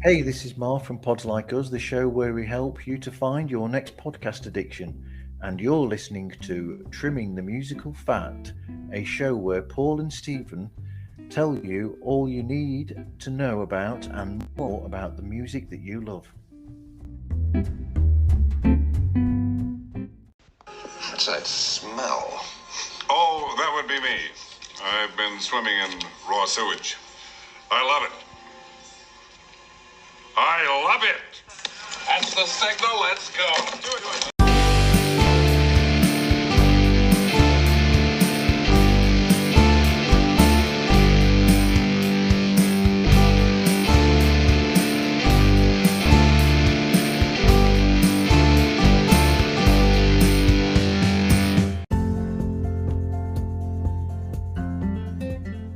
Hey, this is Marv from Pods Like Us, the show where we help you to find your next podcast addiction. And you're listening to Trimming the Musical Fat, a show where Paul and Stephen tell you all you need to know about and more about the music that you love. What's that smell? Oh, that would be me. I've been swimming in raw sewage. I love it. I love it. That's the signal. Let's go. Do it.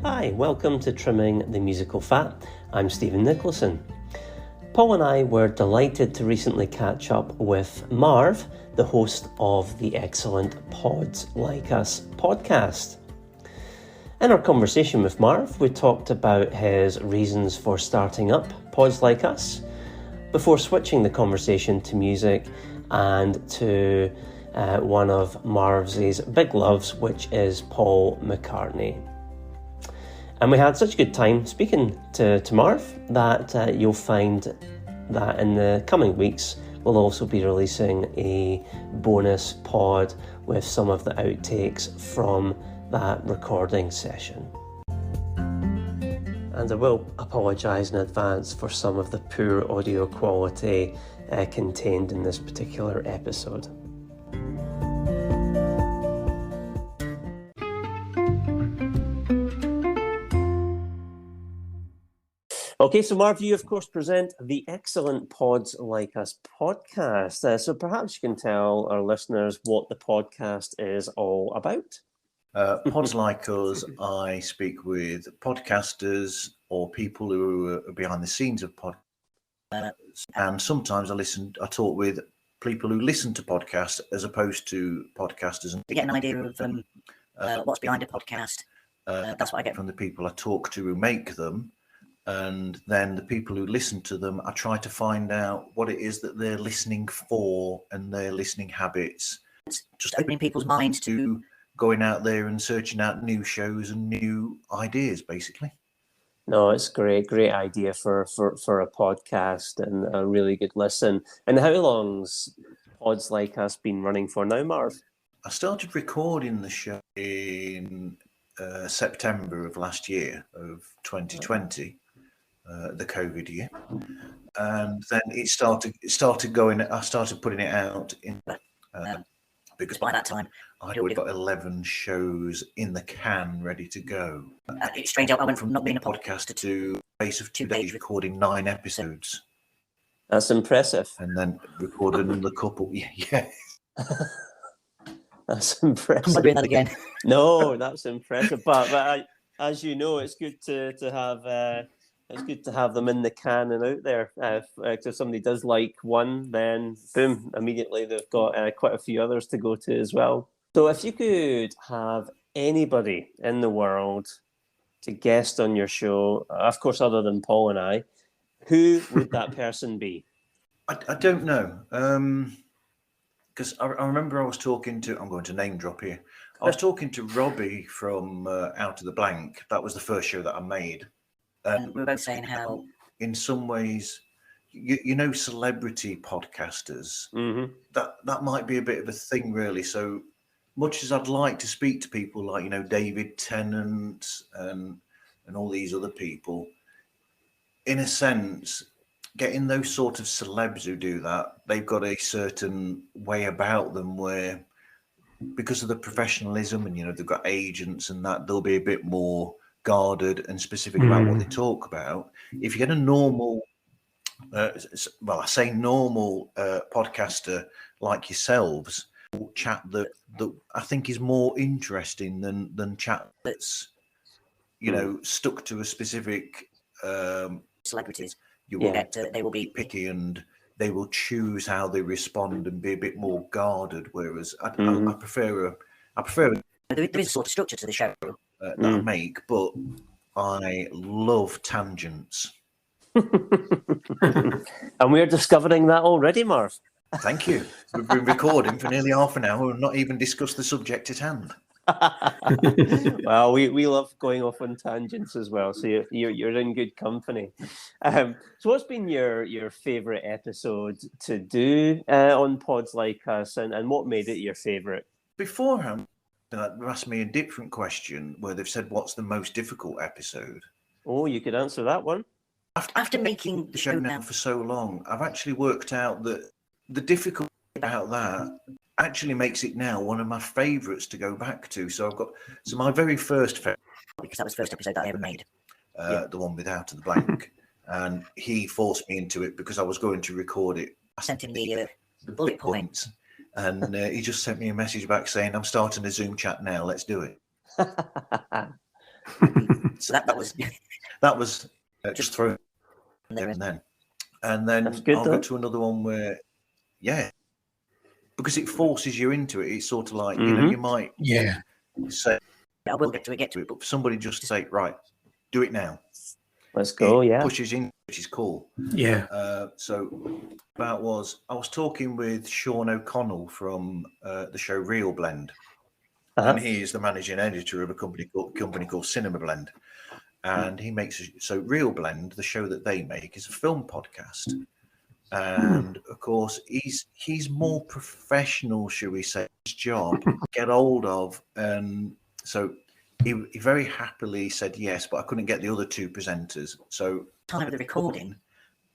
Hi, welcome to Trimming the Musical Fat. I'm Stephen Nicholson. Paul and I were delighted to recently catch up with Marv, the host of the excellent Pods Like Us podcast. In our conversation with Marv, we talked about his reasons for starting up Pods Like Us, before switching the conversation to music and to one of Marv's big loves, which is Paul McCartney. And we had such a good time speaking to Marv that you'll find that in the coming weeks we'll also be releasing a bonus pod with some of the outtakes from that recording session. And I will apologise in advance for some of the poor audio quality contained in this particular episode. Okay, so Marv, you of course present the excellent Pods Like Us podcast. So perhaps you can tell our listeners what the podcast is all about. Pods Like Us, I speak with podcasters or people who are behind the scenes of podcasts, and sometimes I talk with people who listen to podcasts as opposed to podcasters, and to get an idea of what's behind a podcast. That's what I get from the people I talk to who make them. And then the people who listen to them, I try to find out what it is that they're listening for and their listening habits. It's just opening people's minds to going out there and searching out new shows and new ideas, basically. No, it's great idea for a podcast and a really good listen. And how long's Pods Like Us been running for now, Marv? I started recording the show in September of last year, of 2020. The COVID year, and then it started going. I started putting it out in because by that time I'd already got 11 shows in the can ready to go. It's strange. I went from not being a podcaster to a space of 2 days recording 9 episodes. That's impressive. And then recorded another couple. Yeah. That's impressive. I'm not doing that again. No, that's impressive. But as you know, it's good to have. It's good to have them in the can and out there. If somebody does like one, then boom, immediately they've got quite a few others to go to as well. So if you could have anybody in the world to guest on your show, of course, other than Paul and I, who would that person be? I don't know. Because I remember I was talking to, I'm going to name drop here. I was talking to Robbie from Out of the Blank. That was the first show that I made. And we were both saying how, in some ways, you know, celebrity podcasters, that might be a bit of a thing, really. So much as I'd like to speak to people like, you know, David Tennant and all these other people, in a sense, getting those sort of celebs who do that, they've got a certain way about them where, because of the professionalism and, you know, they've got agents and that, they'll be a bit more guarded and specific about what they talk about. If you get a normal, I say normal podcaster like yourselves, chat that I think is more interesting than chat that's, you know, stuck to a specific celebrities. You will get they will be picky and they will choose how they respond and be a bit more guarded. Whereas I prefer there is a sort of structure to the show that I make, but I love tangents. And we're discovering that already, Marv. Thank you. We've been recording for nearly half an hour and not even discussed the subject at hand. Well, we love going off on tangents as well, so you're in good company. So what's been your favourite episode to do on pods like us, and what made it your favourite? Beforehand, they asked me a different question where they've said, what's the most difficult episode? Oh, you could answer that one. After making The show now for so long, I've actually worked out that the difficulty about that actually makes it now one of my favourites to go back to. So my very first favourite, because that was the first episode that I ever made. the one with Out of the Blank, and he forced me into it because I was going to record it. I sent him the bullet points. And he just sent me a message back saying, I'm starting a Zoom chat now, let's do it. So that was just thrown there and then. And then That's good, I'll though. go to another one where, because it forces you into it. It's sort of like, you might say, I will get to it. but for somebody just to say, right, do it now. Let's go, It pushes in, which is cool. Yeah. So I was talking with Sean O'Connell from the show Real Blend. And he is the managing editor of a company called Cinema Blend. And he makes Real Blend, the show that they make, is a film podcast. And of course, he's more professional, shall we say, his job, get hold of. And so he very happily said yes, but I couldn't get the other two presenters. So Time of the recording,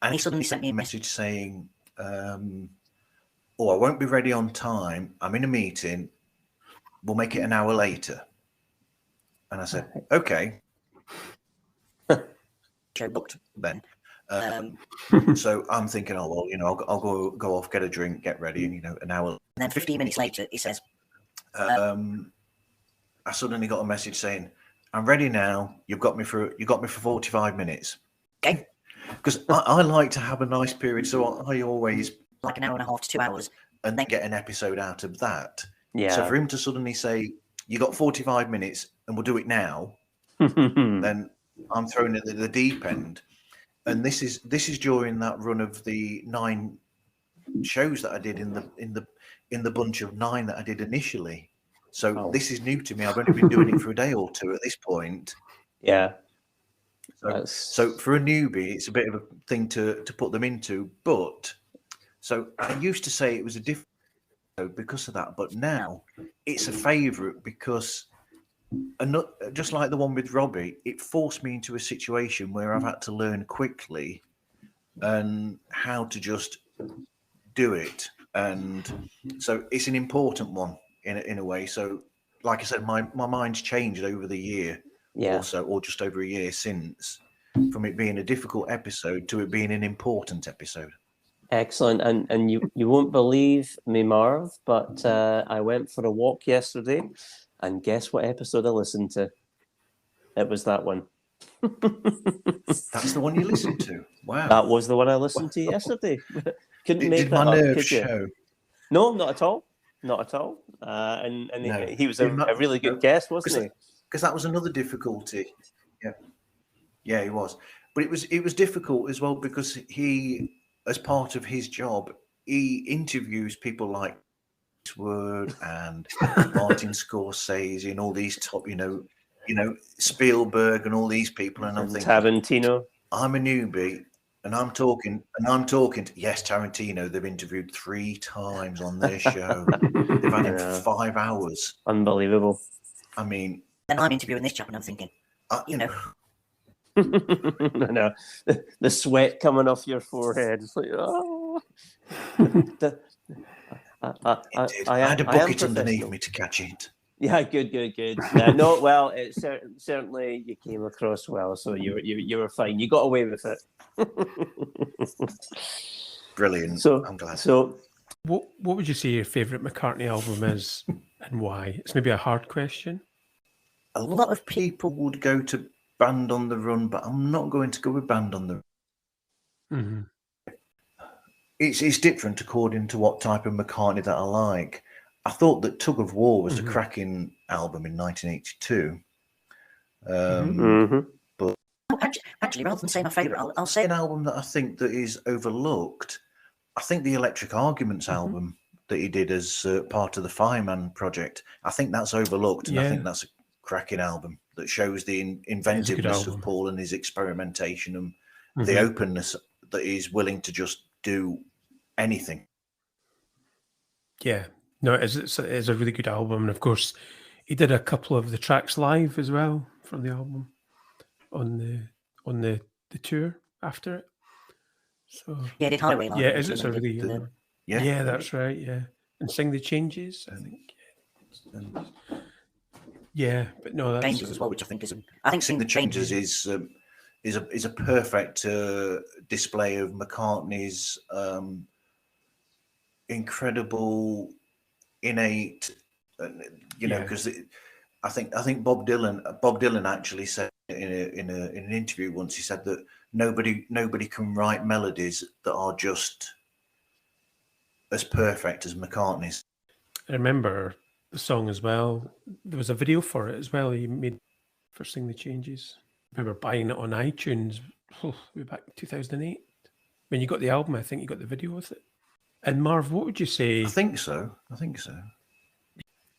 and he suddenly sent me a message saying, I won't be ready on time. I'm in a meeting. We'll make it an hour later. And I said, okay. Show booked Then. So I'm thinking, I'll go off, get a drink, get ready, and an hour. And then 15 minutes later, he says, I suddenly got a message saying, I'm ready now. You got me for 45 minutes. Okay. Because I like to have a nice period, so I always like an hour and a half to 2 hours, and then get an episode out of that. Yeah. So for him to suddenly say, you got 45 minutes and we'll do it now, then I'm thrown at the deep end. And this is during that run of the 9 shows that I did in the bunch of 9 that I did initially. So this is new to me. I've only been doing it for a day or two at this point. Yeah. So for a newbie, it's a bit of a thing to put them into. But so I used to say it was a different episode because of that, but now it's a favourite because just like the one with Robbie, it forced me into a situation where I've had to learn quickly and how to just do it. And so it's an important one in a way. So like I said, my mind's changed over the year or just over a year since, from it being a difficult episode to it being an important episode. Excellent. And you won't believe me, Marv, but I went for a walk yesterday, and guess what episode I listened to? It was that one. That's the one you listened to? Wow. That was the one I listened to yesterday. Couldn't make Did that my up, nerves could you? show? No, not at all. Not at all. And No. he was a really good guest, wasn't he? Because that was another difficulty. Yeah, he was. But it was difficult as well because he, as part of his job, he interviews people like Word and Martin Scorsese and all these top, Spielberg and all these people, and I'm thinking, Tarantino. I'm a newbie, and I'm talking to, yes, Tarantino. They've interviewed 3 times on their show. They've had him for 5 hours. Unbelievable. I mean, and I'm interviewing this chap, and I'm thinking, No, the sweat coming off your forehead. It's like, oh. I had a bucket underneath me to catch it. Yeah, good. No, well, it certainly you came across well, so you were fine. You got away with it. Brilliant. So I'm glad. So, what would you say your favourite McCartney album is, and why? It's maybe a hard question. A lot of people would go to Band on the Run, but I'm not going to go with Band on the Run. Mm-hmm. It's different according to what type of McCartney that I like. I thought that Tug of War was a cracking album in 1982. But actually, actually, rather than say my favourite, I'll say an album that I think that is overlooked. I think the Electric Arguments album that he did as part of the Fireman project, I think that's overlooked, and I think that's a cracking album that shows the inventiveness of Paul and his experimentation and the openness that he's willing to just do anything. Yeah, no, it's a really good album, and of course, he did a couple of the tracks live as well from the album on the tour after it. So yeah, did Highway live. yeah, it's a really Yeah, that's right, yeah, and Sing the Changes, I think. Yeah, but no, that's Changes as well, which I think is. I think Sing the Changes is a perfect display of McCartney's incredible innate, because I think Bob Dylan actually said in an interview once, he said that nobody can write melodies that are just as perfect as McCartney's. I remember the song as well. There was a video for it as well. He made for Sing the Changes. I remember buying it on iTunes way back in 2008. When you got the album, I think you got the video with it. And Marv, what would you say? I think so.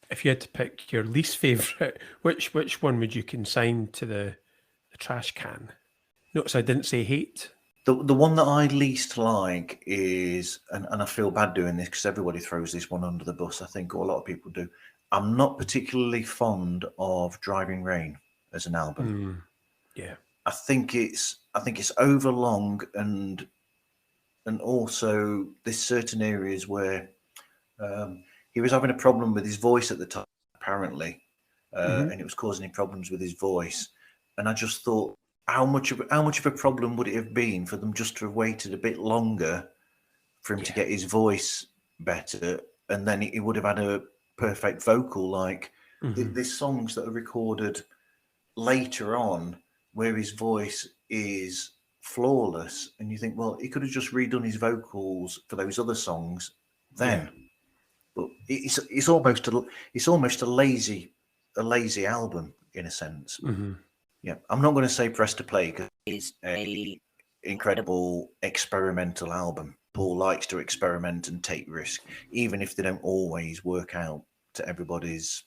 If you had to pick your least favourite, which one would you consign to the trash can? Notice I didn't say hate. The one that I least like is, and I feel bad doing this because everybody throws this one under the bus, I think, or a lot of people do. I'm not particularly fond of Driving Rain as an album. Yeah. I think it's overlong, and also there's certain areas where he was having a problem with his voice at the time, apparently, and it was causing him problems with his voice. And I just thought, how much of a problem would it have been for them just to have waited a bit longer for him to get his voice better, and then he would have had a perfect vocal. Like there's songs that are recorded later on where his voice is flawless, and you think, well, he could have just redone his vocals for those other songs then. But it's almost a lazy album in a sense. Yeah, I'm not going to say Press to Play because it's a incredible experimental album. Paul likes to experiment and take risks, even if they don't always work out to everybody's,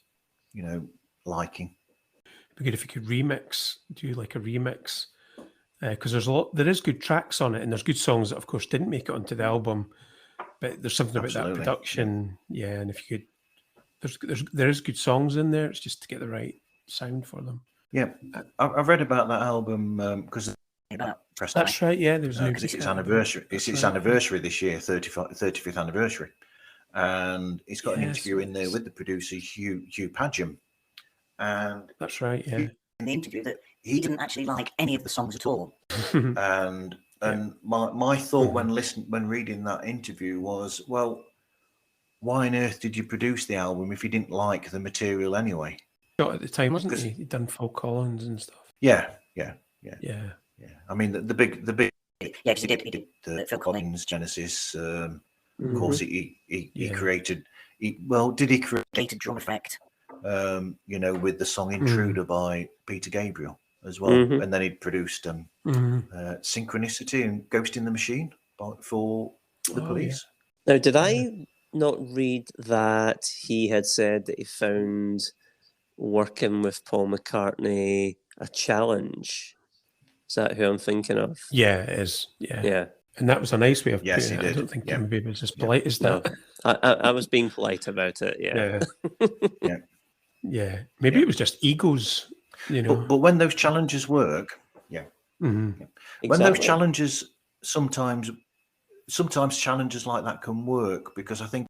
liking. It'd be good if you could do like a remix, because there is good tracks on it, and there's good songs that, of course, didn't make it onto the album, but there's something about that production, and if you could, there is good songs in there. It's just to get the right sound for them. Yeah, I've read about that album because that's right. Yeah, there's because it's its anniversary. It's its anniversary this year, 35th anniversary, and it's got an interview in there with the producer Hugh Padgham, and that's right. Yeah, in the interview that he didn't actually like any of the songs at all. and my thought when reading that interview was, well, why on earth did you produce the album if you didn't like the material anyway? At the time, wasn't he? He'd done Phil Collins and stuff. Yeah. I mean, the big. Yeah, because he did the Phil Collins Genesis. Of course, he created. Did he create a drum effect? With the song "Intruder" by Peter Gabriel as well, and then he produced "Synchronicity" and "Ghost in the Machine" for the Police. Yeah. Now, did I not read that he had said that he found working with Paul McCartney a challenge? Is that who I'm thinking of? Yeah, it is. Yeah. And that was a nice way of putting it. I don't think maybe it was as polite as that. No, I was being polite about it. Yeah. Maybe it was just egos, But when those challenges work, when those challenges sometimes challenges like that can work, because I think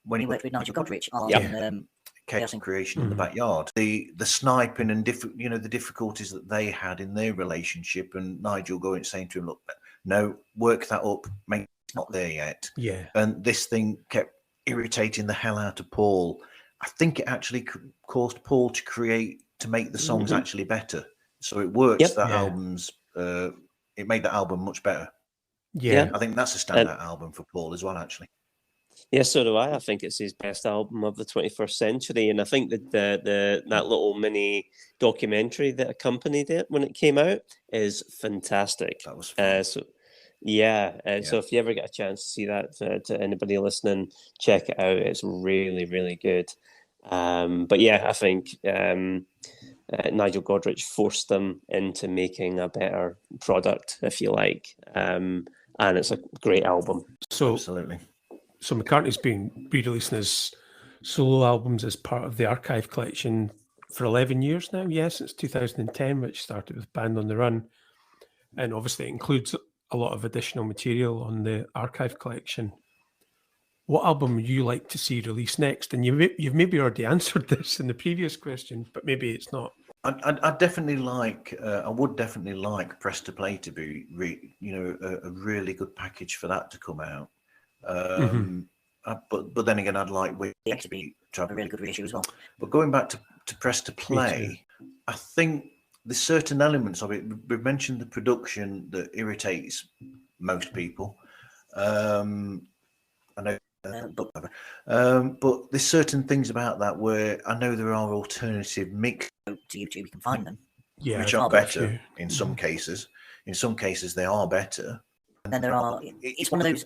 when he worked with Nigel Godrich on Chaos and Creation in the Backyard, the sniping and the difficulties that they had in their relationship, and Nigel saying to him, look, no, work that up, mate, it's not there yet. And this thing kept irritating the hell out of Paul. I think it actually caused Paul to make the songs actually better, so it works. Album's it made the album much better. I think that's a standout album for Paul as well, actually. Yeah, so do I. I think it's his best album of the 21st century, and I think that that little mini documentary that accompanied it when it came out is fantastic. That was fun. So if you ever get a chance to see that, to anybody listening, check it out. It's really, really good. But yeah, I think Nigel Godrich forced them into making a better product, if you like, and it's a great album. So Absolutely. So McCartney's been re-releasing his solo albums as part of the Archive collection for 11 years now, since 2010, which started with Band on the Run. And obviously it includes a lot of additional material on the Archive collection. What album would you like to see released next? And you've maybe already answered this in the previous question, but maybe it's not. I definitely like. I would definitely like Press to Play to be, a really good package for that to come out. But then again, I'd like to be a really good reissue as well. But going back to Press to Play, I think there's certain elements of it. We've mentioned the production that irritates most people. I know. But there's certain things about that where I know there are alternative mix to YouTube. You can find them, which are better in some cases. In some cases, they are better. And then there are. It's one of those.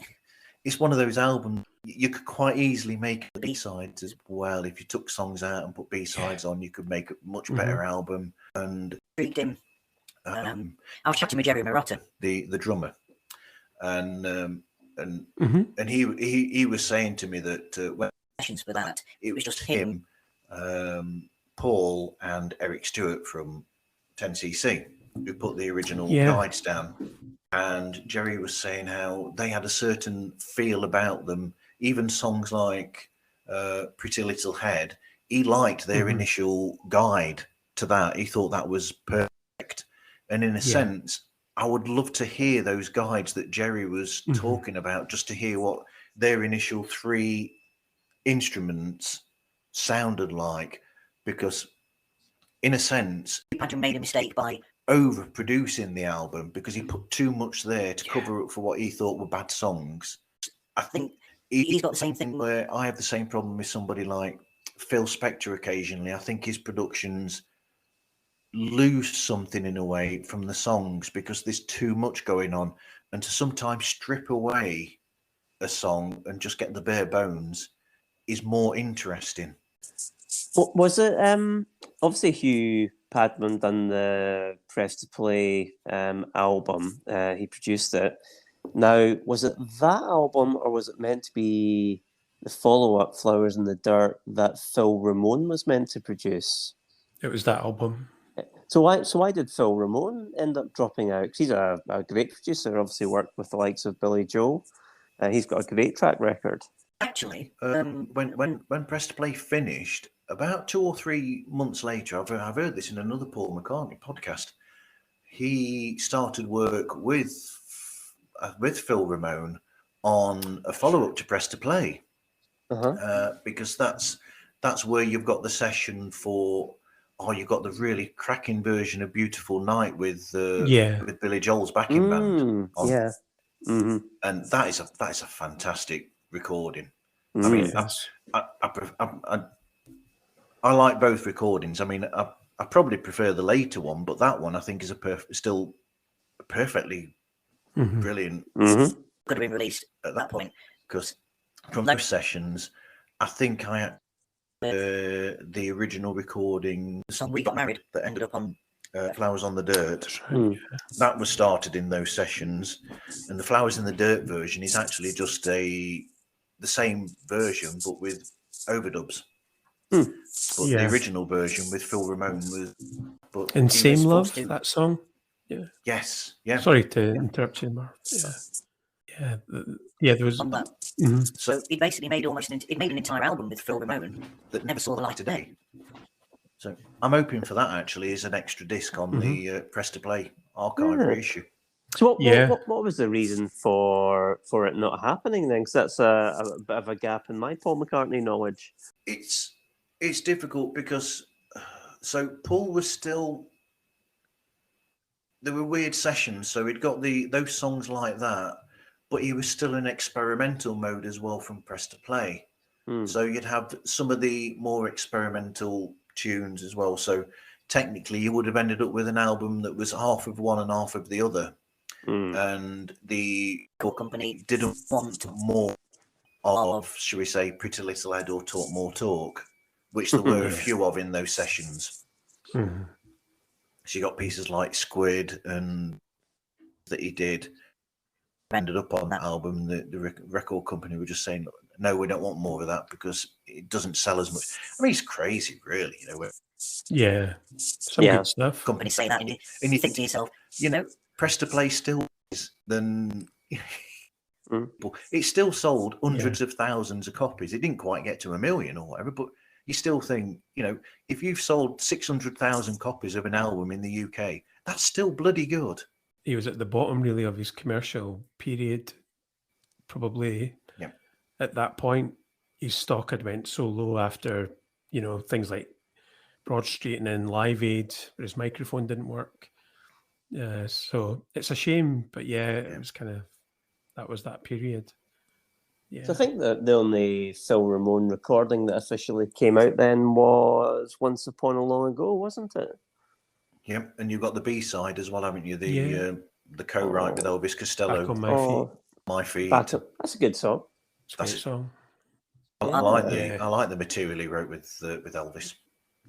It's one of those albums you could quite easily make the B-sides as well. If you took songs out and put B-sides on, you could make a much better album. And I was chatting with Jerry Marotta, the drummer, and he was saying to me that when for that, it was just him, Paul, and Eric Stewart from 10cc who put the original guides down. And Jerry was saying how they had a certain feel about them. Even songs like Pretty Little Head, he liked their initial guide to that. He thought that was perfect. And in a sense, I would love to hear those guides that Jerry was talking about, just to hear what their initial 3 instruments sounded like. Because in a sense, he made a mistake by overproducing the album because he put too much there to cover up for what he thought were bad songs. I think he's got the same thing where I have the same problem with somebody like Phil Spector occasionally. I think his productions lose something in a way from the songs because there's too much going on, and to sometimes strip away a song and just get the bare bones is more interesting. Was it obviously Hugh Padman done the Press to Play album? He produced it. Now, was it that album, or was it meant to be the follow-up, Flowers in the Dirt, that Phil Ramone was meant to produce? It was that album. So why did Phil Ramone end up dropping out? Because he's a great producer, obviously worked with the likes of Billy Joel. He's got a great track record. Actually, when Press to Play finished, about 2 or 3 months later, I've heard this in another Paul McCartney podcast, he started work with Phil Ramone on a follow-up to Press to Play, because that's where you've got the session for. Oh, you've got the really cracking version of Beautiful Night with Billy Joel's backing band. And that is a fantastic recording. I mean, I like both recordings. I mean, I probably prefer the later one, but that one I think is still perfectly brilliant. Could have been released at that point, because from those sessions, I think I had the original recording, the song We Got Married, that ended up on Flowers on the Dirt. That was started in those sessions, and the Flowers in the Dirt version is actually just the same version but with overdubs. But the original version with Phil Ramone was. But and Same Love, that song. Yeah. Yes. Yeah. Sorry to interrupt you, Marv. Yeah. There was. On that. So it basically made an entire album with Phil Ramone that never saw the light of day. So I'm hoping for that actually as an extra disc on the Press to Play archive reissue. So what was the reason for it not happening then? Because that's a bit of a gap in my Paul McCartney knowledge. It's difficult because so Paul was still. There were weird sessions, so he'd got those songs like that, but he was still in experimental mode as well from press to play. So you'd have some of the more experimental tunes as well. So technically, you would have ended up with an album that was half of one and half of the other. And the company didn't want more of, shall we say, Pretty Little Head or Talk More Talk, which there were a few of in those sessions. So you got pieces like Squid and that he did. Ended up on that album, the record company were just saying, no, we don't want more of that because it doesn't sell as much. I mean, it's crazy, really. You know, some good stuff. Companies say that, and you think to yourself, you know, press to play still is then. It still sold hundreds of thousands of copies. It didn't quite get to 1 million or whatever, but you still think, you know, if you've sold 600,000 copies of an album in the UK, that's still bloody good. He was at the bottom, really, of his commercial period. Probably at that point, his stock had went so low after, you know, things like Broad Street and then Live Aid, where his microphone didn't work. So it's a shame, but it was kind of, that was that period. Yeah. So I think that the only Phil Ramone recording that officially came out then was Once Upon a Long Ago, wasn't it? Yeah, and you've got the B-side as well, haven't you? The co-write with Elvis Costello. Back on My Feet. My Feet. That's a good song. That's a great song. I like the material he wrote with Elvis.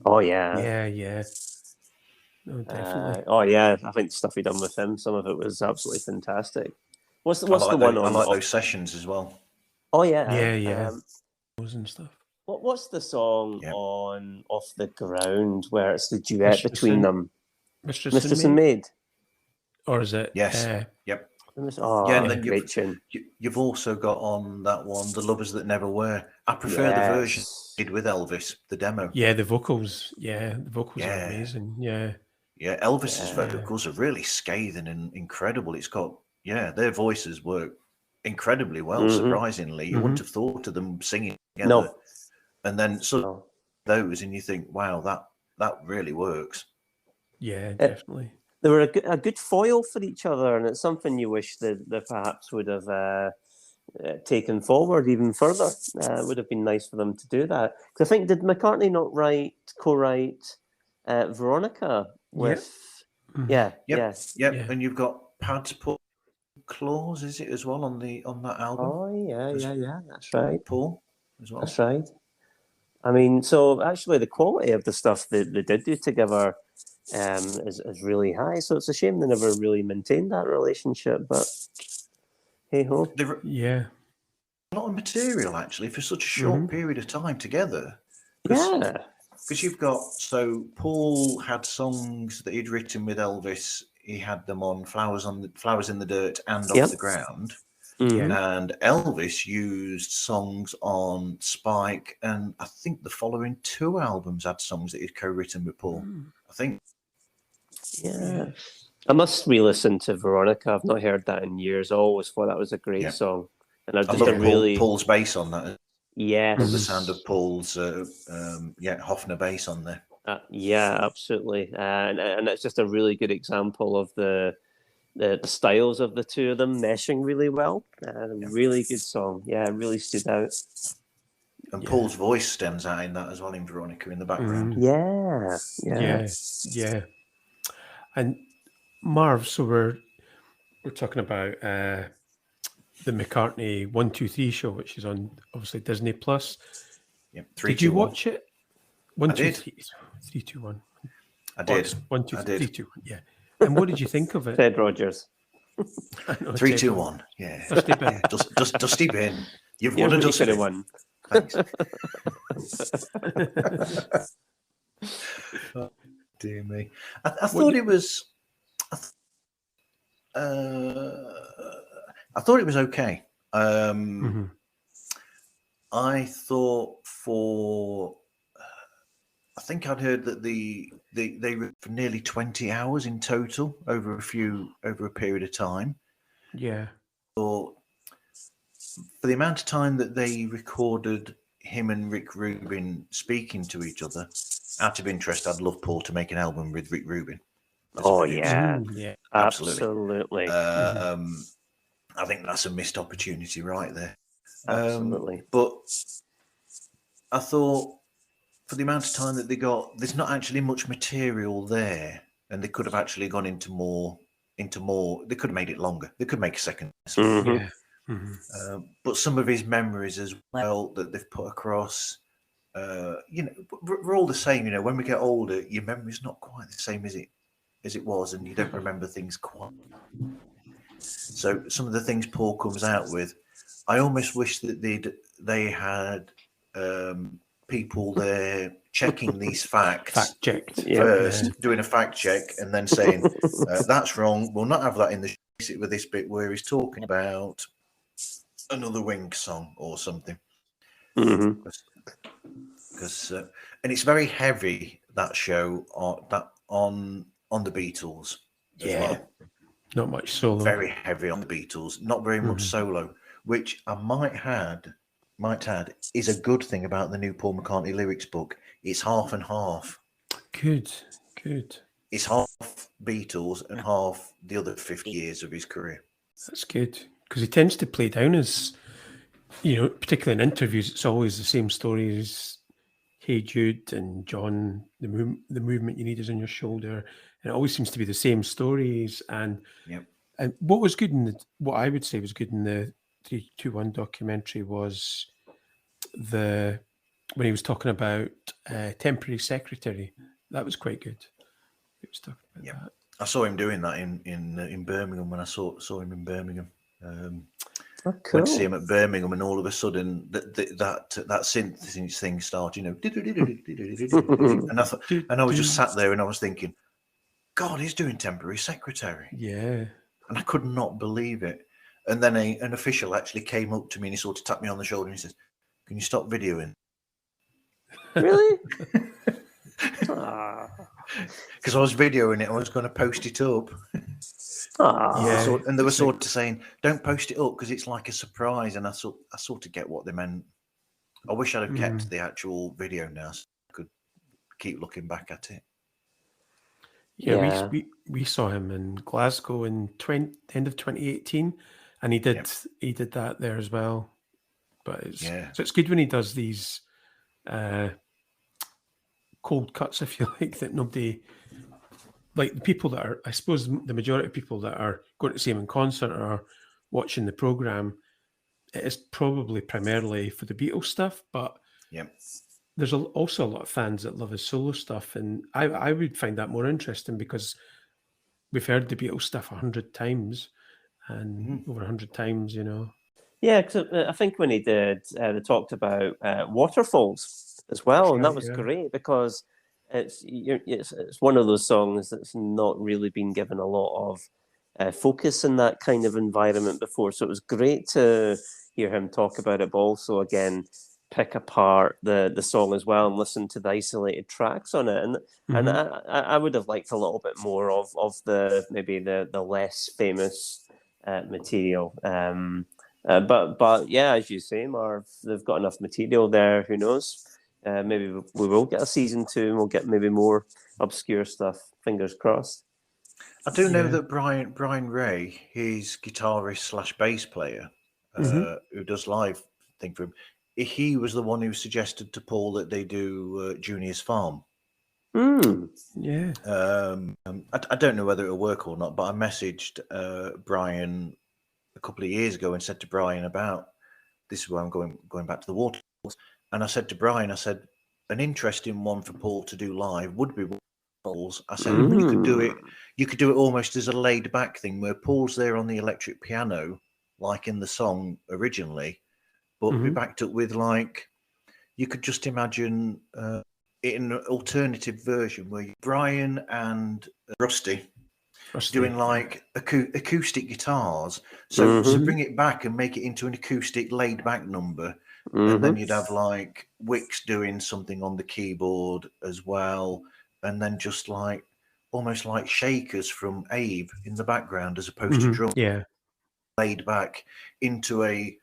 Oh yeah. Yeah. No, definitely. I think the stuff he done with him, some of it was absolutely fantastic. What's the one on? I like those sessions as well. Oh yeah. Yeah. And stuff. What's the song on Off the Ground where it's the duet between them? Mistress and Maid. Or is it? Yes. Yep. And then great tune. You've also got on that one, The Lovers That Never Were. I prefer the version he did with Elvis, the demo. Yeah, the vocals. Yeah, the vocals are amazing. Yeah. Yeah, Elvis's vocals are really scathing and incredible. It's got, their voices work incredibly well, surprisingly. You wouldn't have thought of them singing together. No. And then those, and you think, wow, that really works. Yeah, definitely. They were a good foil for each other, and it's something you wish that perhaps would have taken forward even further. It would have been nice for them to do that. Because I think, did McCartney not co-write Veronica with? Yep. And you've got Pad's Paul Claus, is it as well on that album? Oh yeah. That's right. Paul as well. That's right. I mean, so actually, the quality of the stuff that they did do together is really high. So it's a shame they never really maintained that relationship. But hey ho. A lot of material actually for such a short period of time together. Because you've got, so Paul had songs that he'd written with Elvis. He had them on Flowers in the Dirt and Off the Ground. And Elvis used songs on Spike, and I think the following 2 albums had songs that he'd co-written with Paul. I think. Yeah. I must re-listen to Veronica. I've not heard that in years. I always thought that was a great song. And I love Paul's bass on that. Yes. The sound of Paul's Hofner bass on there. Absolutely. And it's just a really good example of the styles of the two of them meshing really well. Really good song. Yeah, it really stood out. And Paul's voice stems out in that as well in Veronica in the background. Yeah. And Marv, so we're talking about the McCartney 1, 2, 3 show, which is on obviously Disney Plus. Yep. Did you watch it? 1, 2, 3, 3, 2, 1. I did. 1, 2, 3, 2, 1. Yeah. And what did you think of it? Ted Rogers. 3, 2, 1. Yeah. Dusty Bin. Dusty Bin. You've won a Dusty Bin. Won. Thanks. Oh, dear me. I thought it was. I thought it was okay. I thought I think I'd heard that they were for nearly 20 hours in total over a period of time. Yeah. Or for the amount of time that they recorded him and Rick Rubin speaking to each other, out of interest, I'd love Paul to make an album with Rick Rubin. Yeah, absolutely. I I think that's a missed opportunity right there. Absolutely. But I thought for the amount of time that they got, there's not actually much material there, and they could have actually gone into more. They could have made it longer. They could make a second. Yeah. But some of his memories as well that they've put across, we're all the same. When we get older, your memory's not quite the same as it was, and you don't remember things quite. So some of the things Paul comes out with, I almost wish that they had people there checking these facts Fact checked first, doing a fact check, and then saying that's wrong. We'll not have that in the with this bit where he's talking about another Wing song or something. Because and it's very heavy, that show on the Beatles as well. Not much solo. Very heavy on the Beatles, not very much solo, which I might add is a good thing about the new Paul McCartney lyrics book. It's half and half. Good. It's half Beatles and half the other 50 years of his career. That's good, because he tends to play down as, particularly in interviews, it's always the same stories. Hey Jude and John, the movement you need is on your shoulder, and it always seems to be the same stories. And what was good what I would say was good in the 321 documentary was when he was talking about temporary secretary. That was quite good. He was talking about that. I saw him doing that in Birmingham when I saw him in Birmingham. Cool. Went to see him at Birmingham, and all of a sudden that synth thing started, and I thought, and I was just sat there and I was thinking, God, he's doing temporary secretary. Yeah. And I could not believe it. And then an official actually came up to me and he sort of tapped me on the shoulder and he says, "Can you stop videoing?" Really? Because I was videoing it, I was going to post it up. And they were sort of saying, "Don't post it up because it's like a surprise." And I sort of get what they meant. I wish I'd have kept the actual video now so I could keep looking back at it. Yeah. We saw him in Glasgow in end of 2018, and he did that there as well. But so it's good when he does these cold cuts, if you like, that nobody, like the people that are, I suppose the majority of people that are going to see him in concert or watching the program, it is probably primarily for the Beatles stuff, but there's also a lot of fans that love his solo stuff, and I would find that more interesting because we've heard the Beatles stuff 100 times and over 100 times, Yeah, because I think when he did, they talked about Waterfalls as well, and that was great because it's one of those songs that's not really been given a lot of focus in that kind of environment before. So it was great to hear him talk about it, but also again pick apart the song as well and listen to the isolated tracks on it. And I would have liked a little bit more of the maybe the less famous material. But yeah, as you say, Marv, they've got enough material there. Who knows? Maybe we will get a season 2 and we'll get maybe more obscure stuff. Fingers crossed. I do know that Brian Ray, his guitarist / bass player, who does live thing for him, he was the one who suggested to Paul that they do Junior's Farm. Yeah. I don't know whether it'll work or not, but I messaged Brian a couple of years ago and said to Brian about this is where I'm going back to the Waterfalls, and I said to Brian, I said an interesting one for Paul to do live would be Waterfalls. I said you could do it almost as a laid back thing where Paul's there on the electric piano like in the song originally, but be backed up with like you could just imagine it in an alternative version where Brian and Rusty doing like acoustic guitars. So bring it back and make it into an acoustic laid back number. And then you'd have like Wicks doing something on the keyboard as well. And then just like almost like shakers from Abe in the background as opposed to drum. Yeah. Laid back into a,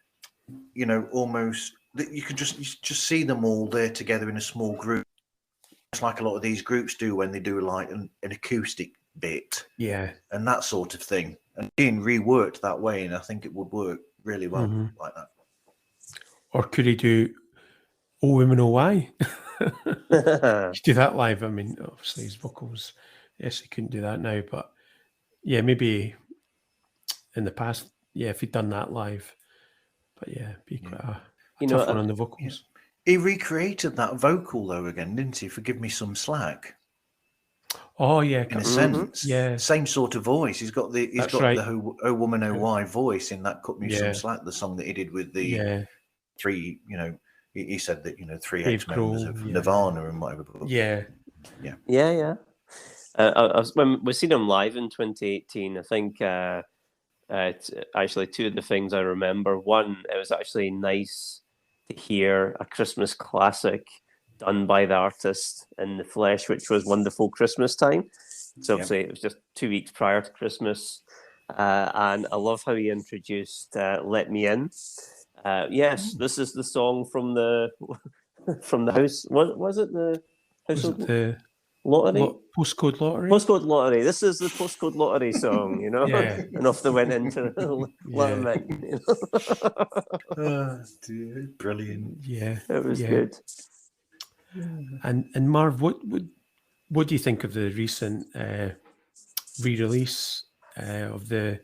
almost that you could just see them all there together in a small group. It's like a lot of these groups do when they do like an acoustic bit, and that sort of thing. and being reworked that way, and I think it would work really well like that. Or could he do "Oh Women, Oh Why"? He'd do that live. I mean, obviously his vocals. Yes, he couldn't do that now, but yeah, maybe in the past, yeah, if he'd done that live. But yeah, be quite a tough one on the vocals. He recreated that vocal though again, didn't he? Forgive me some slack. Oh yeah, in a sense, yeah, same sort of voice. He's got the the "Oh Woman, Oh Why" voice in that "Cut Me Some Slack," the song that he did with the three. You know, he said that 3 ex-members of Nirvana and whatever. Yeah. When we seen him live in 2018, I think it's actually two of the things I remember. One, it was actually nice to hear a Christmas classic done by the artist in the flesh, which was Wonderful Christmas Time. So obviously it was just 2 weeks prior to Christmas. And I love how he introduced Let Me In. Yes, this is the song from the house. Was it the household lottery? Postcode lottery. Postcode lottery. This is the postcode lottery song, you know. And off they went into let them in. You know? Dear, brilliant. Yeah, it was good. And Marv, what do you think of the recent re-release of the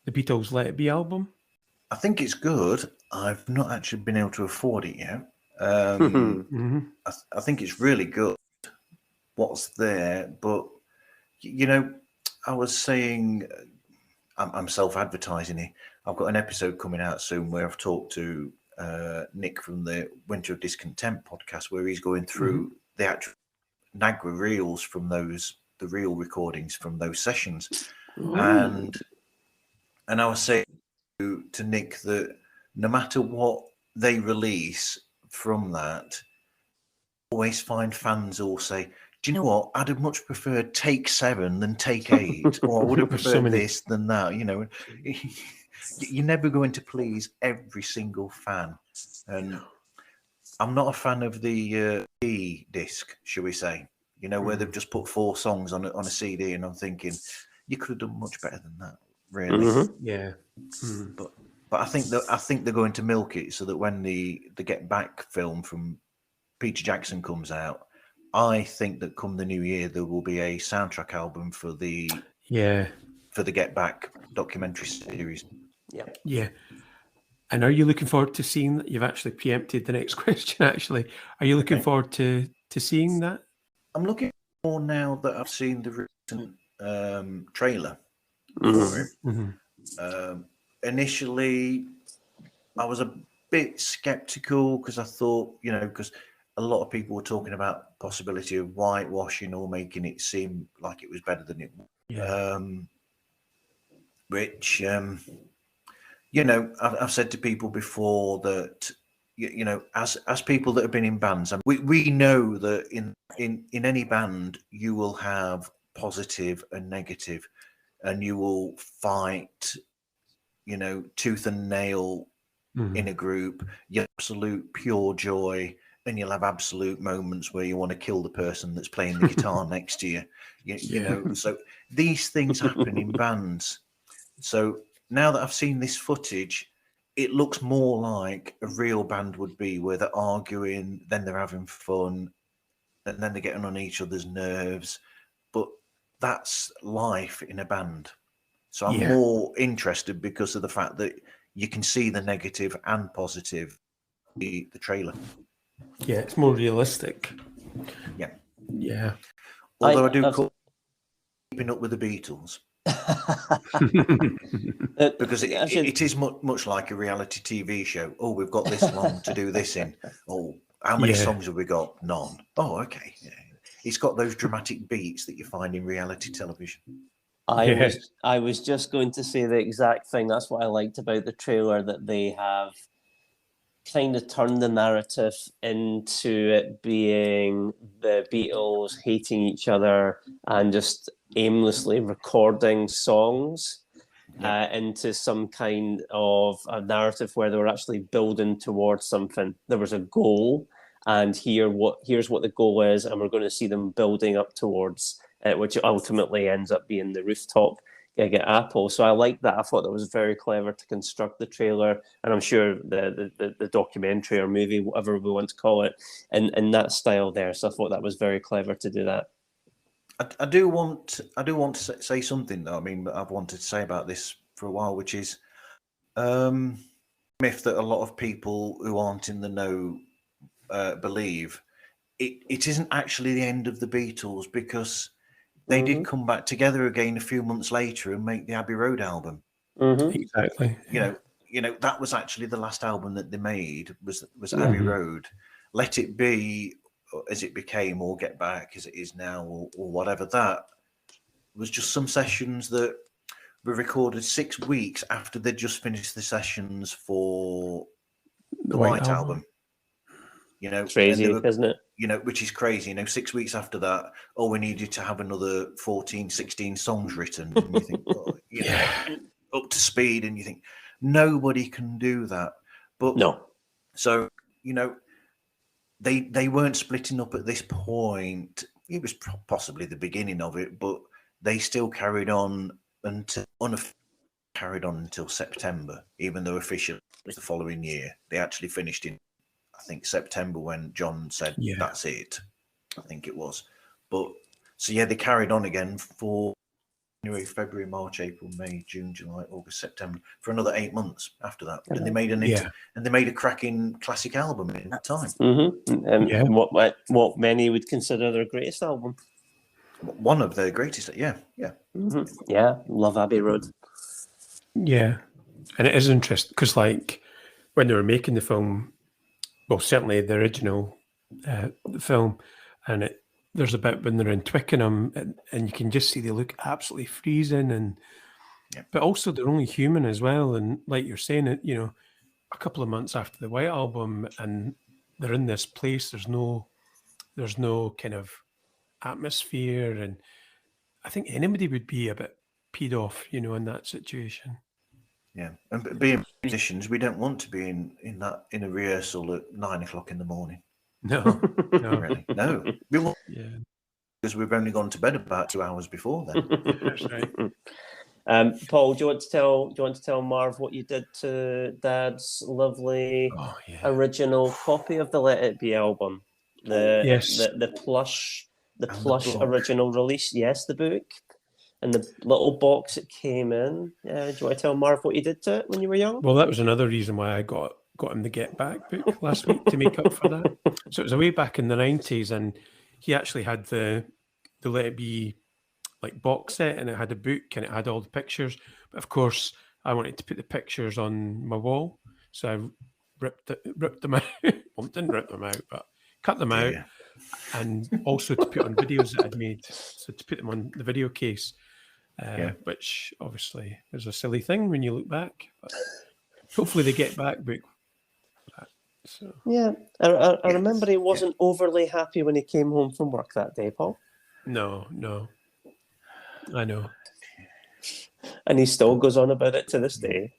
Beatles' Let It Be album? I think it's good. I've not actually been able to afford it yet. I think it's really good. What's there, but I was saying, I'm self-advertising here. I've got an episode coming out soon where I've talked to Nick from the Winter of Discontent podcast, where he's going through the actual Nagra reels from the real recordings from those sessions. And I was saying to Nick that no matter what they release from that, I always find fans all say, do you know what? I'd have much preferred take 7 than take 8, or I would have preferred this than that. You're never going to please every single fan. And I'm not a fan of the E disc, shall we say, where they've just put 4 songs on a CD, and I'm thinking, you could have done much better than that, really. Yeah. But I think they're going to milk it so that when the Get Back film from Peter Jackson comes out, I think that come the new year there will be a soundtrack album for the Get Back documentary series. Yeah. And are you looking forward to seeing that? You've actually preempted the next question. Actually, are you looking forward to seeing that? I'm looking more now that I've seen the recent trailer for it. Initially, I was a bit skeptical because I thought, because a lot of people were talking about possibility of whitewashing or making it seem like it was better than it was. Which, I've said to people before that, as people that have been in bands, we know that in any band you will have positive and negative, and you will fight, tooth and nail in a group. Your absolute pure joy. And you'll have absolute moments where you want to kill the person that's playing the guitar next to you. You know, so these things happen in bands. So now that I've seen this footage, it looks more like a real band would be, where they're arguing, then they're having fun, and then they're getting on each other's nerves. But that's life in a band. So I'm more interested because of the fact that you can see the negative and positive in the trailer. Yeah, it's more realistic. Yeah. Although I do call Keeping Up with the Beatles. Because it is much like a reality TV show. Oh, we've got this long to do this in. Oh, how many songs have we got? None. Oh, okay. Yeah. It's got those dramatic beats that you find in reality television. I was just going to say the exact thing. That's what I liked about the trailer, that they have kind of turned the narrative into it being the Beatles hating each other and just aimlessly recording songs into some kind of a narrative where they were actually building towards something. There was a goal, and here's what the goal is, and we're going to see them building up towards it, which ultimately ends up being the rooftop gig at Apple. So I liked that. I thought that was very clever to construct the trailer, and I'm sure the documentary or movie, whatever we want to call it, in that style there. So I thought that was very clever to do that. I do want to say something though. I mean, I've wanted to say about this for a while, which is myth that a lot of people who aren't in the know believe. It isn't actually the end of the Beatles, because they did come back together again a few months later and make the Abbey Road album. Exactly. You know that was actually the last album that they made was Abbey Road. Let It Be, as it became, or Get Back as it is now, or whatever, that was just some sessions that were recorded 6 weeks after they'd just finished the sessions for the White Album. You know, crazy, isn't it? You know, which is crazy. You know, 6 weeks after that, we needed to have another 14, 16 songs written. And you think, up to speed, and you think nobody can do that. But no. So, they weren't splitting up at this point. It was possibly the beginning of it, but they still carried on until September, even though officially it was the following year. They actually finished in, I think, September, when John said that's it. I think it was. But so they carried on again for January, February, March, April, May, June, July, August, September, for another 8 months after that. And they made and they made a cracking classic album in that time. What many would consider their greatest album. One of their greatest, yeah. Love Abbey Road. Yeah, and it is interesting because, like, when they were making the film, well, certainly the original film, and there's a bit when they're in Twickenham, and you can just see they look absolutely freezing, but also they're only human as well. And like you're saying, a couple of months after the White Album, and they're in this place. There's no kind of atmosphere, and I think anybody would be a bit peed off, in that situation. Yeah, and being musicians, we don't want to be in a rehearsal at 9 o'clock in the morning. No, really, no. We want, because we've only gone to bed about 2 hours before then. That's right. Paul, do you want to tell Marv what you did to Dad's lovely original copy of the Let It Be album? The plush original release. Yes, the book. And the little box it came in. Do you want to tell Marv what you did to it when you were young? Well, that was another reason why I got him the Get Back book last week to make up for that. So it was way back in the 90s, and he actually had the Let It Be like box set, and it had a book and it had all the pictures. But of course, I wanted to put the pictures on my wall, so I ripped them out. Well, didn't rip them out, but cut them out, and also to put on videos that I'd made. So to put them on the video case. Which obviously is a silly thing when you look back. But hopefully they Get Back book. So. Yeah, I remember he wasn't overly happy when he came home from work that day, Paul. No, I know. And he still goes on about it to this day.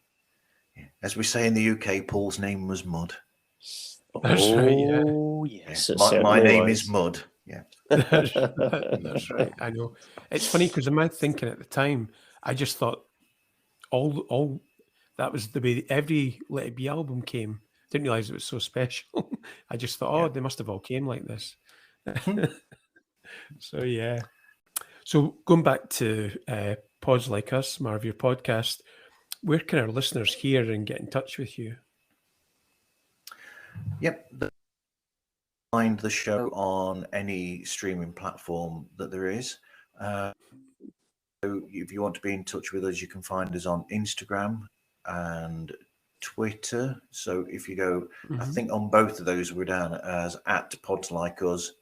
As we say in the UK, Paul's name was Mud. That's right, yeah. Oh, yes. My name is Mud. Yeah. That's right. I know. It's funny because in my thinking at the time, I just thought all that was the way every Let It Be album came. Didn't realize it was so special. I just thought, they must have all came like this. So yeah. So going back to Pods Like Us, Marv, your podcast, where can our listeners hear and get in touch with you? Yep. Find the show on any streaming platform that there is. So if you want to be in touch with us, you can find us on Instagram and Twitter. So if you go, I think on both of those we're down as @PodsLikeUs.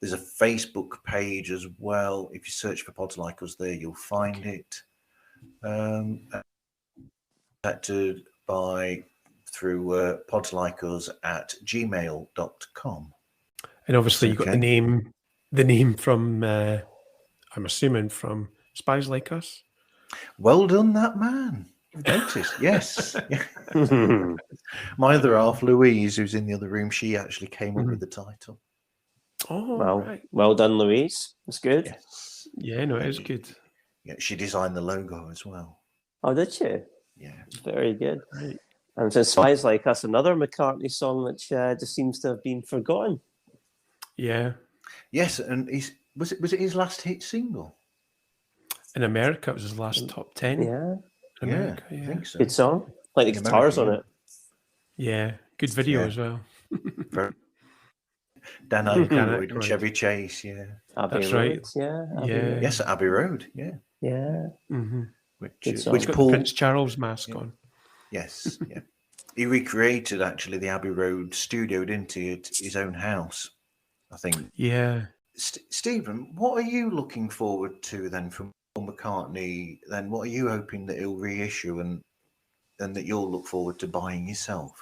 There's a Facebook page as well. If you search for Pods Like Us there, you'll find it. Contacted through podslikeus@gmail.com. And obviously you got the name from I'm assuming from Spies Like Us. Well done, that man. You've noticed, yes. My other half, Louise, who's in the other room, she actually came up with the title. Oh, well, right. Well done, Louise. That's good. Yes. Yeah, no, it is good. Yeah, she designed the logo as well. Oh, did she? Yeah. Very good. Right. And since Spies Like Us, another McCartney song which just seems to have been forgotten. Yeah. Yes, and was it his last hit single? In America, it was his last top 10. Yeah. In America, I yeah. think so. Good song. Like the In guitars America, on it. Yeah. Good video Yeah. as well. Dan Dan Aykroyd and Aykroyd. Chevy Chase, yeah. Abbey That's Road. right. Yeah. Abbey Yeah. Road. Yes, at Abbey Road, yeah. Yeah. Mm-hmm. Good song. Which He's got Paul, the Prince Charles mask on. yes, yeah. He recreated actually the Abbey Road studio, didn't he, at his own house, I think. Yeah. Stephen, what are you looking forward to then from Paul McCartney? Then what are you hoping that he'll reissue and that you'll look forward to buying yourself?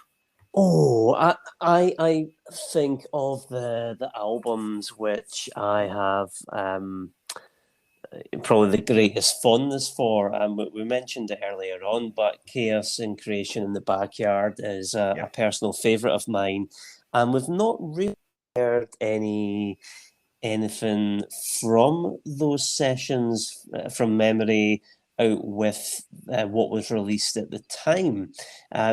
Oh, I think of the albums which I have probably the greatest fondness for. We mentioned it earlier on, but Chaos and Creation in the Backyard is a personal favourite of mine, and we've not really heard anything from those sessions from memory out with what was released at the time.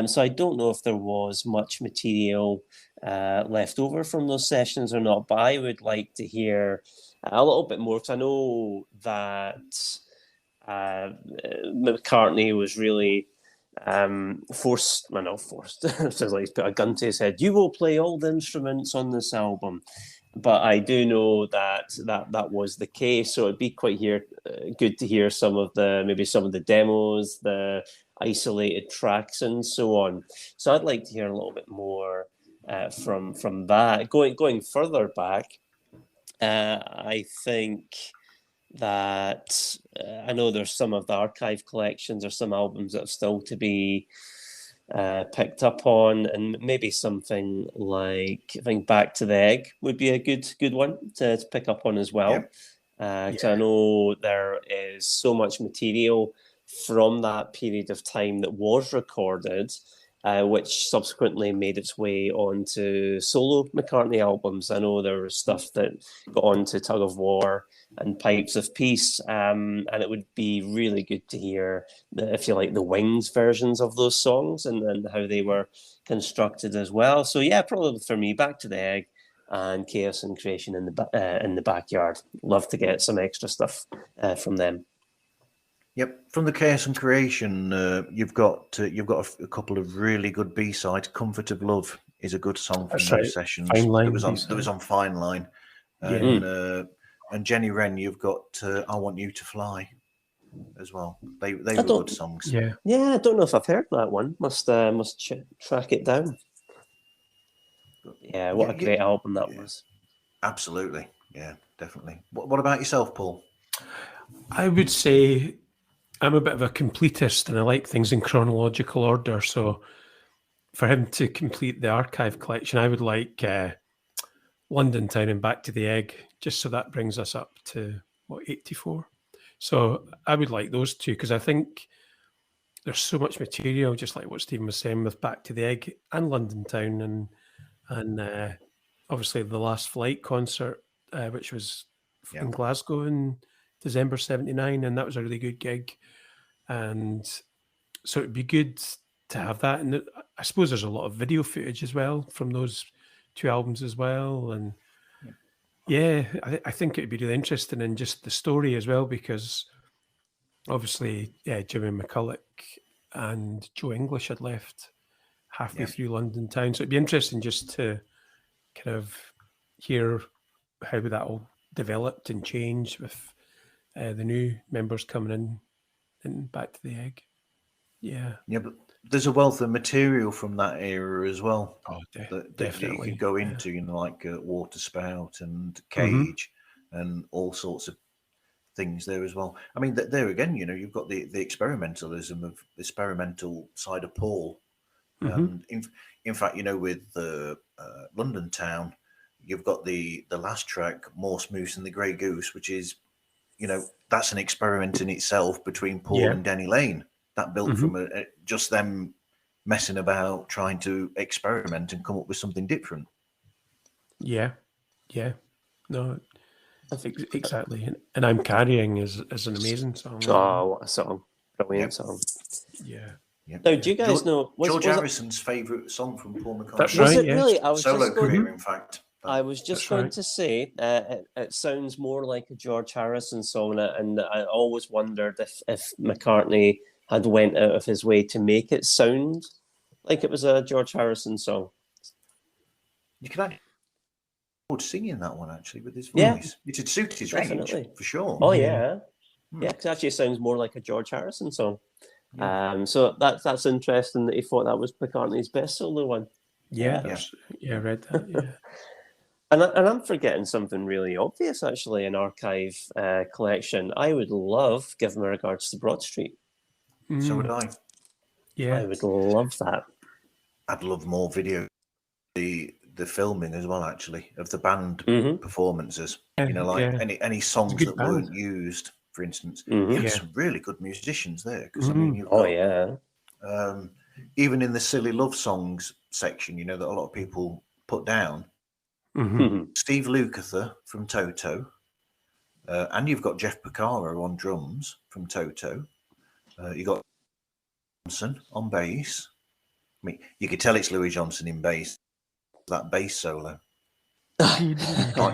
So I don't know if there was much material left over from those sessions or not, but I would like to hear a little bit more, because I know that McCartney was really forced, well, not forced, sounds like he's put a gun to his head. You will play all the instruments on this album. But I do know that was the case, so it'd be quite good to hear some of the demos, the isolated tracks, and so on. So I'd like to hear a little bit more from that. Going further back, I think that I know there's some of the archive collections or some albums that are still to be picked up on, and maybe something like, I think Back to the Egg would be a good one to pick up on as well. Because I know there is so much material from that period of time that was recorded, which subsequently made its way onto solo McCartney albums. I know there was stuff that got onto Tug of War and Pipes of Peace, and it would be really good to hear, if you like, the Wings versions of those songs and how they were constructed as well. So yeah, probably for me, Back to the Egg and Chaos and Creation in the Backyard. Love to get some extra stuff from them. Yep, from the Chaos and Creation, you've got a couple of really good B-sides. "Comfort of Love" is a good song from those sessions. Fine Line, that was on Fine Line, and Jenny Wren, you've got "I Want You to Fly" as well. They were good songs. Yeah, I don't know if I've heard that one. Must track it down. Yeah, what a great album that was. Absolutely, yeah, definitely. What about yourself, Paul? I would say I'm a bit of a completist and I like things in chronological order. So for him to complete the archive collection, I would like London Town and Back to the Egg, just so that brings us up to, 84? So I would like those two, because I think there's so much material, just like what Stephen was saying with Back to the Egg and London Town, and obviously the Last Flight concert, which was in Glasgow in December 79, and that was a really good gig. And so it'd be good to have that. And I suppose there's a lot of video footage as well from those two albums as well. And I think it'd be really interesting in just the story as well, because obviously, Jimmy McCulloch and Joe English had left halfway through London Town. So it'd be interesting just to kind of hear how that all developed and changed with the new members coming in and Back to the Egg. Yeah, but there's a wealth of material from that era as well. Oh, that you could go into, like Water Spout and Cage, and all sorts of things there as well. I mean, there again, you've got the experimental side of Paul. And in fact, with the London Town, you've got the last track, "Morse Moose and the Grey Goose," which is, that's an experiment in itself between Paul and Denny Lane. That built from just them messing about, trying to experiment and come up with something different. Yeah. No, I think exactly. And I'm Carrying is an amazing song. Oh, what a song. Brilliant song. Yeah. Yep. Now, do you guys know... George Harrison's favourite song from Paul McCartney? That's Was right, it yes. really? I was Solo just going, career, in fact. I was just That's going right. to say it sounds more like a George Harrison song, and I always wondered if McCartney had went out of his way to make it sound like it was a George Harrison song. You can actually singing that one actually with his Yeah. voice. It would suit his Definitely. range for sure. Oh yeah, yeah. Because actually, it sounds more like a George Harrison song. So that's interesting that he thought that was McCartney's best solo one. Yeah, I read that. Yeah. And I'm forgetting something really obvious, actually, in archive collection. I would love Give My Regards to Broad Street. So would I. Yeah. I would love that. I'd love more video, the filming as well, actually, of the band performances. Yeah, you know, like any songs that band. weren't used, for instance. You had some really good musicians there. Because I mean, you've Oh, got, yeah. even in the silly love songs section, you know, that a lot of people put down. Steve Lukather from Toto, and you've got Jeff Porcaro on drums from Toto. You got Johnson on bass. I mean, you could tell it's Louis Johnson in bass. That bass solo, can't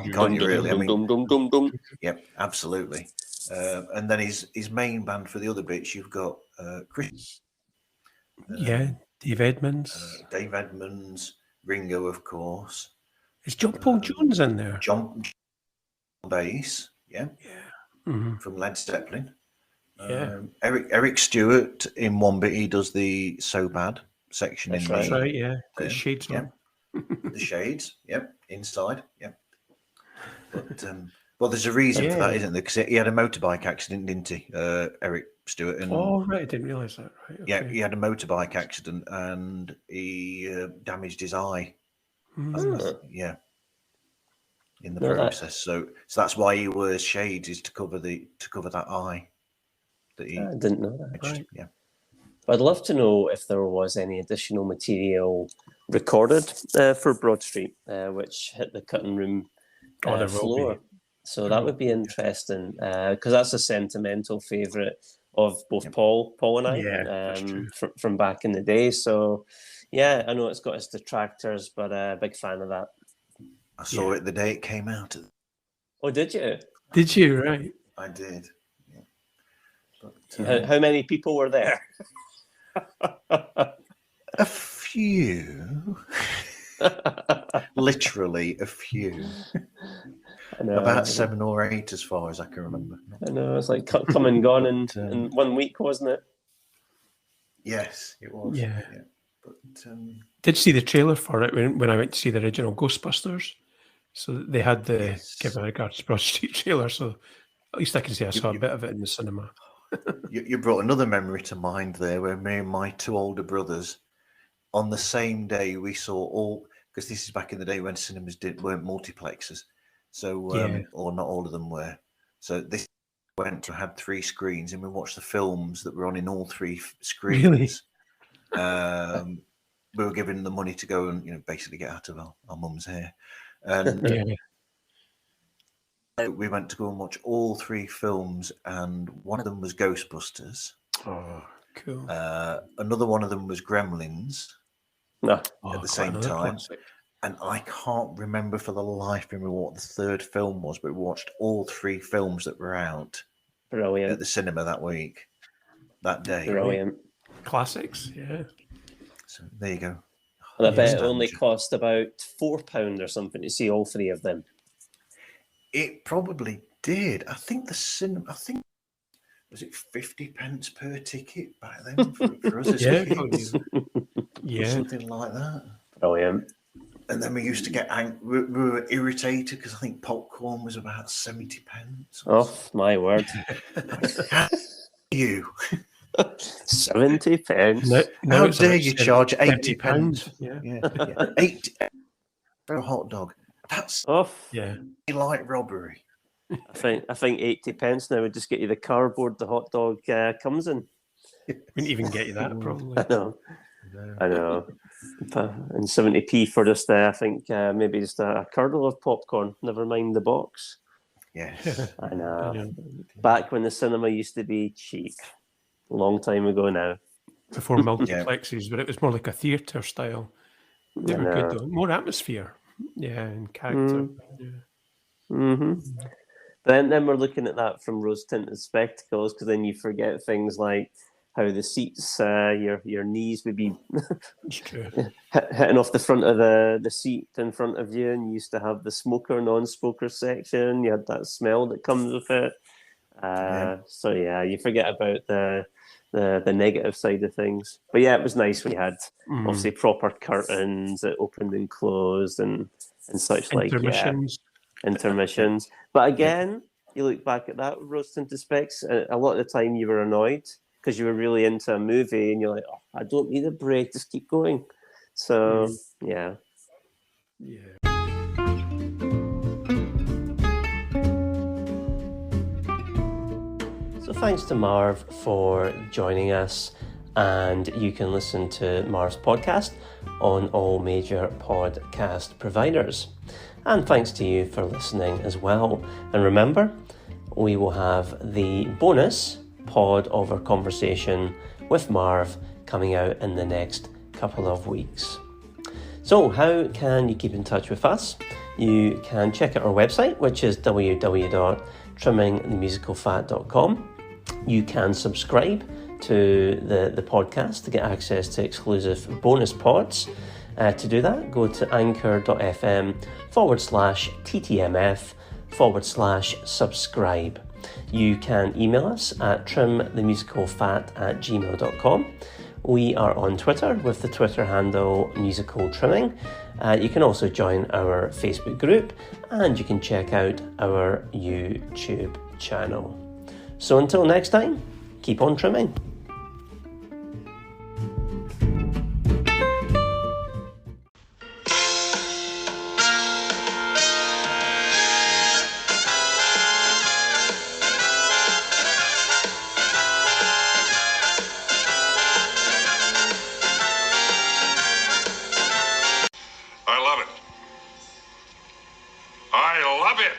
you really? I mean, yep, absolutely. And then his main band for the other bits, you've got Chris. Dave Edmonds. Dave Edmonds, Ringo, of course. Is John Paul Jones in there? John bass, from Led Zeppelin. Eric Stewart in one bit. He does the So Bad section. That's right. Yeah, got shades on. The shades. Yep, inside. Yep. But well, there's a reason for that, isn't there? Because he had a motorbike accident, didn't he, Eric Stewart? And, right, I didn't realise that. Right. Okay. Yeah, he had a motorbike accident and he damaged his eye. Yeah. In the process, so that's why he wears shades, is to cover that eye. That he I didn't know that. Right. Yeah. I'd love to know if there was any additional material recorded for Broad Street, which hit the cutting room floor. So that would be interesting because that's a sentimental favourite of both Paul and I from back in the day. So yeah, I know it's got its detractors, but a big fan of that. I saw it the day it came out. Oh, did you? Did you? Right. I did. Yeah. But, how many people were there? A few. Literally a few. I know, about 7 or 8 as far as I can remember. I know, it's like come and gone in 1 week, wasn't it? Yes, it was. Yeah. But, did see the trailer for it when I went to see the original Ghostbusters. So they had the Give My Regards to Broad Street trailer. So at least I can say I saw a bit of it in the cinema. You brought another memory to mind there, where me and my 2 older brothers, on the same day, we saw all, because this is back in the day when cinemas weren't multiplexes, so or not all of them were. So this had 3 screens, and we watched the films that were on in all 3 screens. Really? We were given the money to go and basically get out of our mum's hair, and we went to go and watch all 3 films, and one of them was Ghostbusters. Oh, cool. Another one of them was Gremlins. At the same time. Classic. And I can't remember for the life of me what the 3rd film was, but we watched all 3 films that were out at the cinema that day. Brilliant. Classics, yeah. So there you go. And I bet it only cost about £4 or something to see all 3 of them. It probably did. I think was it 50 pence per ticket back then for us as kids? Something like that. Brilliant. And then we used to get we were irritated because I think popcorn was about 70 pence. Oh my word! You 70 pence. How dare you charge 80 pence? Yeah. 80 for a hot dog. That's like robbery. I think 80 pence now would just get you the cardboard the hot dog comes in. Wouldn't even get you that, probably. I know. And 70p for just, I think, maybe just a kernel of popcorn. Never mind the box. Yes. I know. Yeah. Back when the cinema used to be cheap. A long time ago now. Before multiplexes, but it was more like a theatre style. They were good though. More atmosphere. Yeah, and character. Then we're looking at that from rose-tinted spectacles, because then you forget things like how the seats, your knees would be It's true. hitting off the front of the seat in front of you, and you used to have the smoker, non-smoker section. You had that smell that comes with it. So yeah, you forget about the negative side of things. But yeah, it was nice when you had obviously proper curtains that opened and closed and such like intermissions. But again, you look back at that rose tinted specs. A lot of the time, you were annoyed because you were really into a movie, and you're like, "Oh, I don't need a break. Just keep going." So yeah. So thanks to Marv for joining us, and you can listen to Marv's podcast on all major podcast providers. And thanks to you for listening as well. And remember, we will have the bonus pod of our conversation with Marv coming out in the next couple of weeks. So how can you keep in touch with us? You can check out our website, which is www.trimmingthemusicalfat.com. You can subscribe to the podcast to get access to exclusive bonus pods. To do that, go to anchor.fm/TTMF/subscribe. You can email us at trimthemusicalfat@gmail.com. We are on Twitter with the Twitter handle Musical Trimming. You can also join our Facebook group, and you can check out our YouTube channel. So until next time, keep on trimming. I love it. I love it.